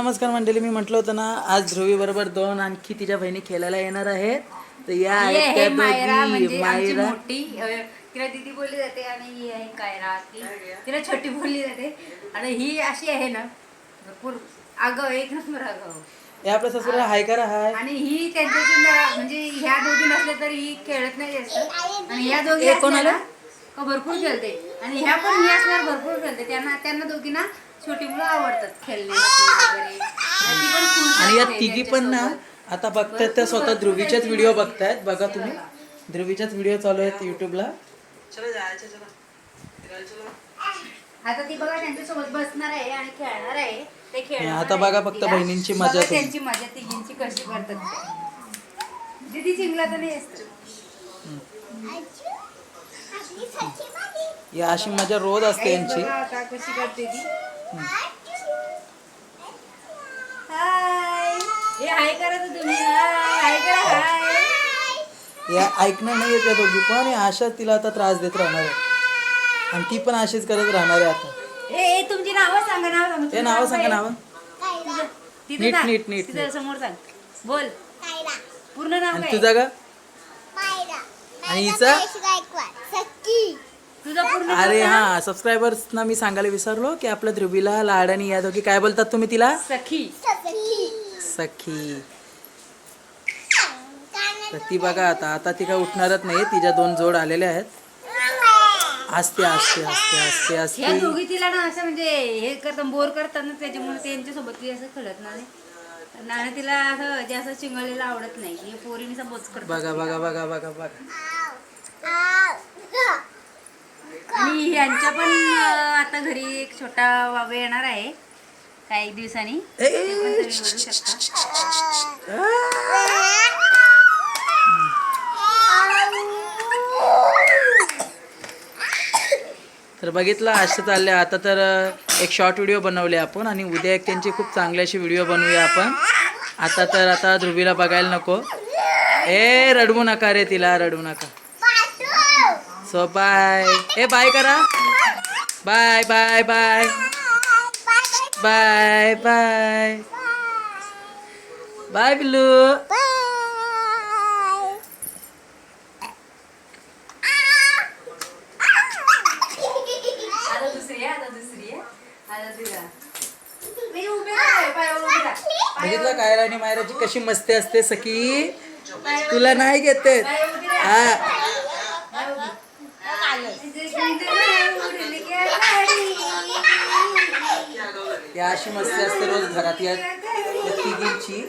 नमस्कार मंडळी. मी म्हटलं होतं ना आज ध्रुवी बरोबर दोन आणखी तिच्या बहिणी खेळायला येणार आहेत. तर या आहेत त्या मायरा दोघी. म्हणजे आमची मायरा मोठी तिला दीदी बोलली जाते आणि ही आहे कायरा तिला छोटी बोलली जाते आणि ही अशी आहे ना भरपूर आगाऊ एक नंबर आगाऊ. हे आपल्या सासूला हाय करा हाय. आणि ही त्यांच्याशी म्हणजे ह्या दोघी नसल्या तरी ही खेळत नाही जास्त आणि ह्या दोघी हे कोण असल्या आलं? ना का भरपूर खेळते आणि ह्या पण ही असल्यावर भरपूर खेळते. त्यांना दोघींना छोटी मुलं आवडतात खेळण्यासाठी वगैरे. ती पण खुश आणि या असते तिघी पण ना त्यांच्यासोबत. आता बघतायत त्या स्वतः ध्रुवीच्याच व्हिडिओ बघतायत. बघा तुम्ही ध्रुवीच्याच व्हिडिओ चालू आहेत युट्यूबला. आता ती बघा त्यांच्यासोबत बसणार आहे आणि खेळणार आहे. ते खेळणार आता आहे बघा फक्त तिला. बहिणींची बघा मजा तुम्ही. त्यांची मजा तिघींची कशी करतात. दीदी चिंगला तर नाही असत. या अशी मजा रोज असते यांची. बघा आता कशी करते ती. हाय हे हाय करा तर तुम्ही. हाय करा हाय. या ऐकणार नाही त्या दोघी पण अशा तिला आता त्रास देत राहणार आहे आणि ती पण अशीच करत राहणार आहे आता. ए तुमची नावं सांगा. नाव सांगा. ते नाव सांगा नाव. तिथं नीट, सांग. नीट, नीट, तिथं नीट. समोर सांग. बोल पूर्ण नाव आणि काय? तुझा का आणि हिचा. तुझं पूर्ण नाव अरे सांग. हा सबस्क्रायबर्सना मी सांगायला विसरलो की आपल्या ध्रुवीला लाडानी या दोघी काय बोलतात तुम्ही तिला? सखी. सखी. तर ती बघा आता ती काय उठणारच नाही. तिच्या दोन जोड आलेले आहेत. असते असते असते असते ह्या असते. दोघी तिला ना असं म्हणजे हे करतात बोर करतात ना त्याच्यामुळे त्यांच्यासोबत ती असं खेळत नाही आणि तिला असं जास्त चिंगळलेलं आवडत नाही. हे पोरीने बोच करतात. बघा बघा बघा बघा बघा. आणि यांच्या पण आता घरी एक छोटा बाबा येणार आहे काही दिवसांनी. ते पण तुम्ही बघू शकता. तर बघितलं असं चाललंय. आता तर एक शॉर्ट व्हिडिओ बनवले आपण आणि उद्या एक त्यांची खूप चांगली अशी व्हिडिओ बनवूया आपण. आता ध्रुवीला बघायला नको. ए रडवू नका रे, तिला रडवू नका. So bye. ए बाय करा. Bye bye bye bye bye bye Billu. बघितलं कायरा आणि मायराची कशी मस्ती असते सखी. तुला नाही घेते या अशी मस्ती असते रोज घरात या तिघींची.